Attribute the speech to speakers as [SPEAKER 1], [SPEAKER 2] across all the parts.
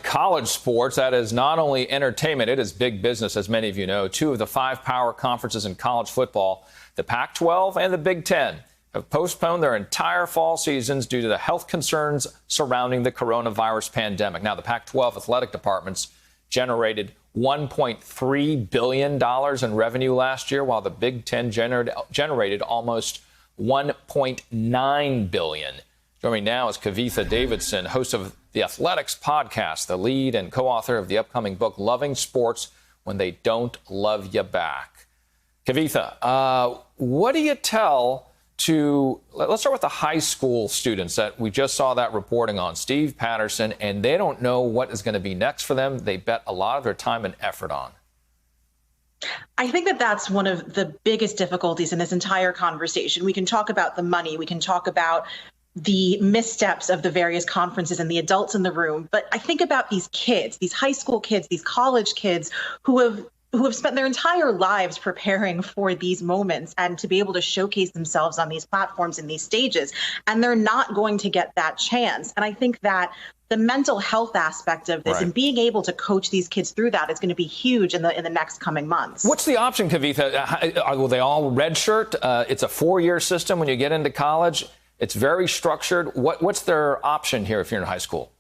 [SPEAKER 1] college sports, that is not only entertainment, it is big business, as many of you know. Two of the 5 power conferences in college football, the Pac-12 and the Big Ten, have postponed their entire fall seasons due to the health concerns surrounding the coronavirus pandemic. Now, the Pac-12 athletic departments generated $1.3 billion in revenue last year, while the Big Ten generated almost $1.9 billion. Joining me now is Kavitha Davidson, host of the Athletics podcast, the lead and co-author of the upcoming book, Loving Sports When They Don't Love You Back. Kavitha, what do you tell to, let's start with the high school students that we just saw that reporting on, Steve Patterson, and they don't know what is going to be next for them. They bet a lot of their time and effort on.
[SPEAKER 2] I think that that's one of the biggest difficulties in this entire conversation. We can talk about the money, we can talk about the missteps of the various conferences and the adults in the room. But I think about these kids, these high school kids, these college kids who have spent their entire lives preparing for these moments and to be able to showcase themselves on these platforms and these stages. And they're not going to get that chance. And I think that the mental health aspect of this and being able to coach these kids through that is going to be huge in the next coming months.
[SPEAKER 1] What's the option, Kavitha? Will they all redshirt? It's a 4-year system when you get into college. It's very structured. What's their option here if you're in high school?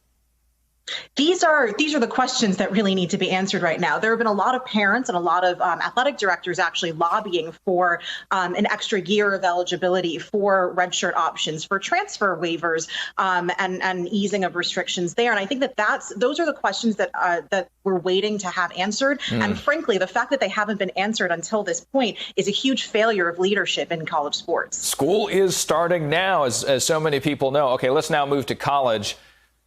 [SPEAKER 2] These are the questions that really need to be answered right now. There have been a lot of parents and a lot of athletic directors actually lobbying for an extra year of eligibility, for redshirt options, for transfer waivers, and easing of restrictions there. And I think that those are the questions that we're waiting to have answered. And frankly, the fact that they haven't been answered until this point is a huge failure of leadership in college sports. School
[SPEAKER 1] is starting now, as so many people know. Okay, let's now move to college.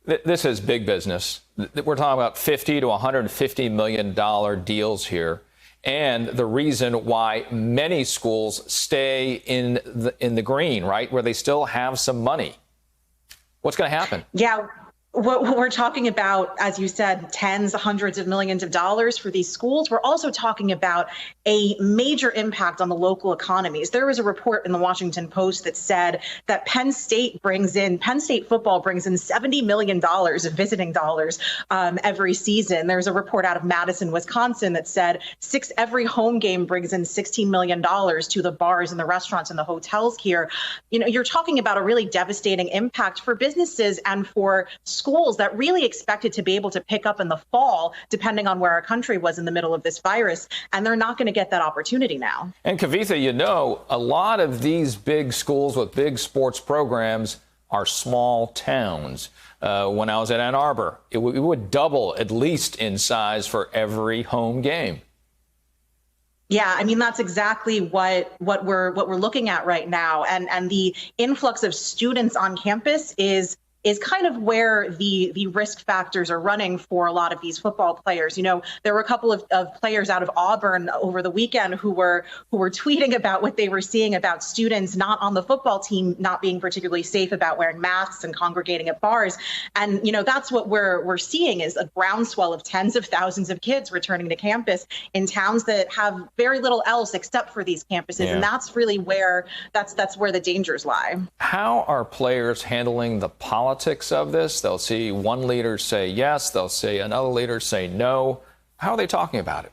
[SPEAKER 1] This is big business. We're talking about $50 to $150 million deals here. And the reason why many schools stay in the green, right, where they still have some money. What's going to happen?
[SPEAKER 2] Yeah. What we're talking about, as you said, tens, hundreds of millions of dollars for these schools. We're also talking about a major impact on the local economies. There was a report in the Washington Post that said that Penn State football brings in $70 million of visiting dollars every season. There's a report out of Madison, Wisconsin that said every home game brings in $16 million to the bars and the restaurants and the hotels here. You know, you're talking about a really devastating impact for businesses and for schools that really expected to be able to pick up in the fall, depending on where our country was in the middle of this virus. And they're not going to get that opportunity now.
[SPEAKER 1] And Kavitha, you know, a lot of these big schools with big sports programs are small towns. When I was at Ann Arbor, it would double at least in size for every home game.
[SPEAKER 2] Yeah, I mean, that's exactly what we're looking at right now. And the influx of students on campus is kind of where the risk factors are running for a lot of these football players. You know, there were a couple of players out of Auburn over the weekend who were tweeting about what they were seeing about students not on the football team not being particularly safe about wearing masks and congregating at bars. And, you know, that's what we're seeing is a groundswell of tens of thousands of kids returning to campus in towns that have very little else except for these campuses. Yeah. And that's really where that's where the dangers lie.
[SPEAKER 1] How are players handling the politics of this? They'll see one leader say yes, they'll see another leader say no. How are they talking about it?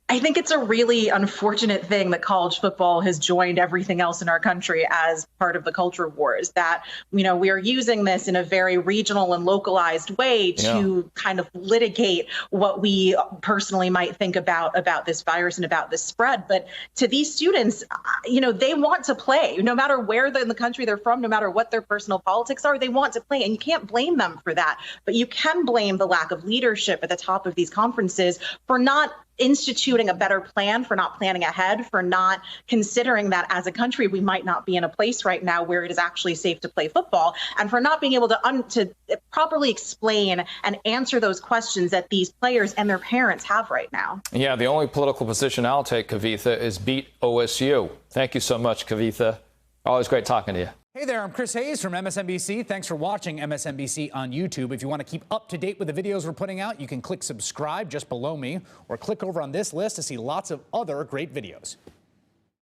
[SPEAKER 2] I think it's a really unfortunate thing that college football has joined everything else in our country as part of the culture wars, that, you know, we are using this in a very regional and localized way to kind of litigate what we personally might think about this virus and about this spread. But to these students, you know, they want to play no matter where in the country they're from, no matter what their personal politics are, they want to play. And you can't blame them for that. But you can blame the lack of leadership at the top of these conferences for not instituting a better plan, for not planning ahead, for not considering that as a country we might not be in a place right now where it is actually safe to play football, and for not being able to properly explain and answer those questions that these players and their parents have right now.
[SPEAKER 1] Yeah, the only political position I'll take, Kavitha, is beat OSU. Thank you so much, Kavitha. Always great talking to you.
[SPEAKER 3] Hey there, I'm Chris Hayes from MSNBC. Thanks for watching MSNBC on YouTube. If you want to keep up to date with the videos we're putting out, you can click subscribe just below me or click over on this list to see lots of other great videos.